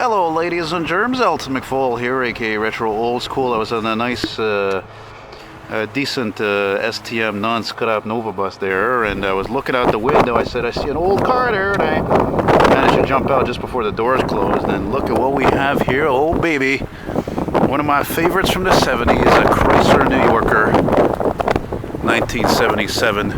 Hello ladies and germs, Elton McFall here, aka Retro Old School. I was on a nice, decent STM non-scrap Nova bus there, and I was looking out the window. I said, I see an old car there, and I managed to jump out just before the doors closed. And look at what we have here. Oh baby, one of my favorites from the 70s, a Chrysler New Yorker, 1977.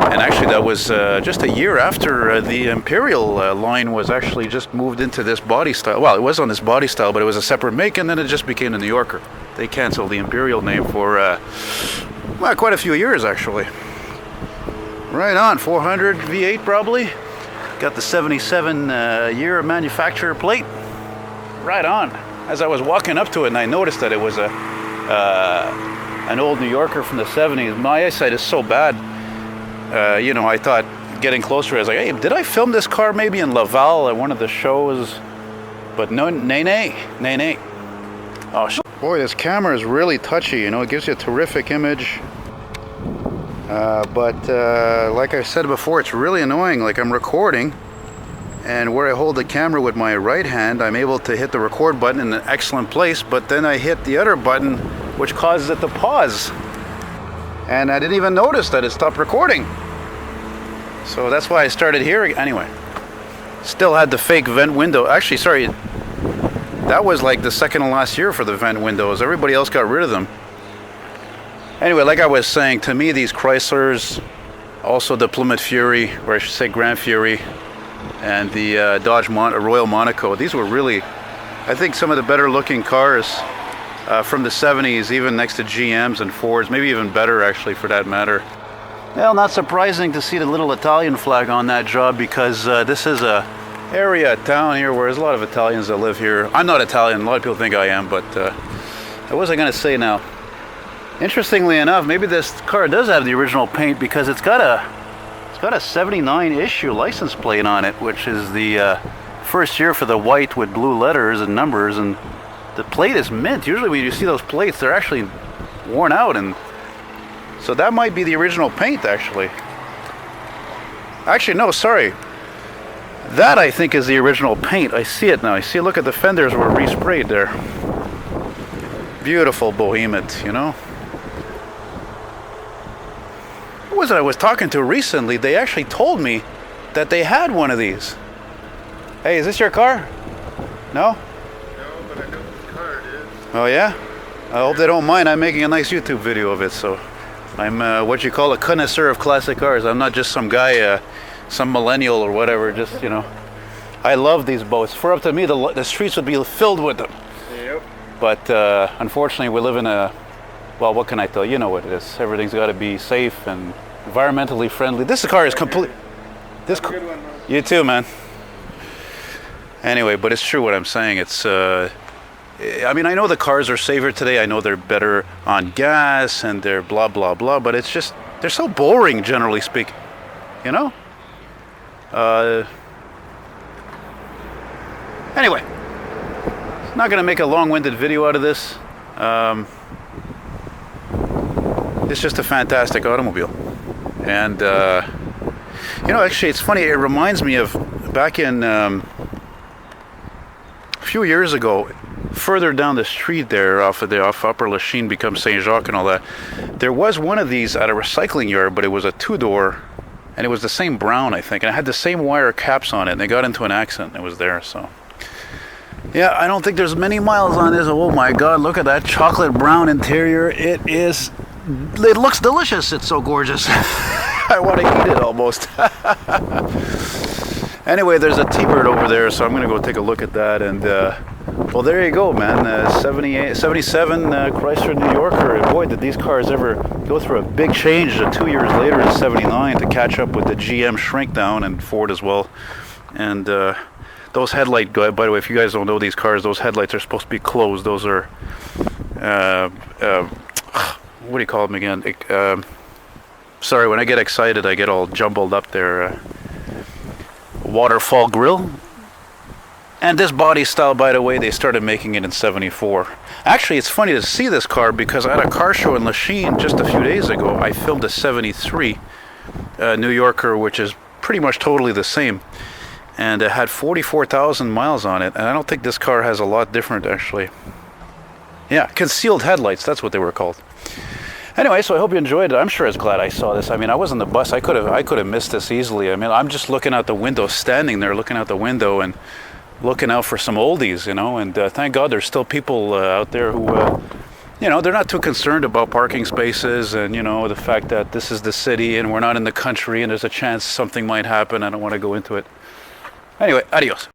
And actually that was just a year after the Imperial line was actually just moved into this body style. Well, it was on this body style, but it was a separate make, and then it just became the New Yorker. They canceled the Imperial name for well, quite a few years actually. Right on, 400 V8 probably. Got the 77 year manufacturer plate. Right on. As I was walking up to it and I noticed that it was an old New Yorker from the 70s. My eyesight is so bad. You know, I thought getting closer, I was like, hey, did I film this car maybe in Laval at one of the shows? But no, nay. Oh, boy, this camera is really touchy, you know, it gives you a terrific image. But like I said before, it's really annoying. Like, I'm recording, and where I hold the camera with my right hand, I'm able to hit the record button in an excellent place, but then I hit the other button, which causes it to pause. And I didn't even notice that it stopped recording. So that's why I started here. Anyway, still had the fake vent window. Actually, sorry, that was like the second to last year for the vent windows. Everybody else got rid of them. Anyway, like I was saying, to me, these Chryslers, also the Plymouth Fury, or I should say Grand Fury, and the Dodge Royal Monaco, these were really, I think, some of the better looking cars from the 70s, even next to GMs and Fords, maybe even better actually for that matter. Well, not surprising to see the little Italian flag on that job, because this is a area of town here where there's a lot of Italians that live here. I'm not Italian, a lot of people think I am, but what was I going to say now? Interestingly enough, maybe this car does have the original paint, because it's got a 79 issue license plate on it, which is the first year for the white with blue letters and numbers, and the plate is mint. Usually when you see those plates, they're actually worn out, and so that might be the original paint actually. Actually, no, sorry. That I think is the original paint. I see it now. I see, look at the fenders were resprayed there. Beautiful Bohemot, you know. Who was it I was talking to recently? They actually told me that they had one of these. Hey, is this your car? No? Oh yeah? I hope they don't mind. I'm making a nice YouTube video of it, so I'm what you call a connoisseur of classic cars. I'm not just some guy, some millennial or whatever, just, you know. I love these boats. For up to me, the streets would be filled with them. Yep. But unfortunately, we live in a, well, what can I tell you? You know what it is. Everything's got to be safe and environmentally friendly. This car is complete. This good one, man. You too, man. Anyway, but it's true what I'm saying. It's I mean, I know the cars are safer today. I know they're better on gas and they're blah, blah, blah. But it's just, they're so boring, generally speaking. You know? Anyway. Not going to make a long-winded video out of this. It's just a fantastic automobile. And, you know, actually, it's funny. It reminds me of back in a few years ago, further down the street there, off Upper Lachine, becomes Saint Jacques and all that, there was one of these at a recycling yard, but it was a two-door, and it was the same brown, I think, and it had the same wire caps on it, and they got into an accident, and it was there. So yeah, I don't think there's many miles on this. Oh my god, look at that chocolate brown interior. It looks delicious. It's so gorgeous. I want to eat it almost. Anyway, there's a T-Bird over there, so I'm going to go take a look at that. And, well, there you go, man. 77 Chrysler New Yorker. Boy, did these cars ever go through a big change 2 years later in 79 to catch up with the GM shrink down, and Ford as well. And those headlights, by the way, if you guys don't know these cars, those headlights are supposed to be closed. Those are, what do you call them again? Sorry, when I get excited, I get all jumbled up there. Waterfall grille. And this body style, by the way, they started making it in 74. Actually, it's funny to see this car, because at a car show in Lachine just a few days ago, I filmed a 73 New Yorker, which is pretty much totally the same. and it had 44,000 miles on it, and I don't think this car has a lot different actually. Yeah, concealed headlights, that's what they were called. Anyway, so I hope you enjoyed it. I'm sure I was glad I saw this. I mean, I was on the bus. I could have missed this easily. I mean, I'm just looking out the window, standing there looking out the window and looking out for some oldies, you know, and thank God there's still people out there who, you know, they're not too concerned about parking spaces and, you know, the fact that this is the city and we're not in the country and there's a chance something might happen. I don't want to go into it. Anyway, adios.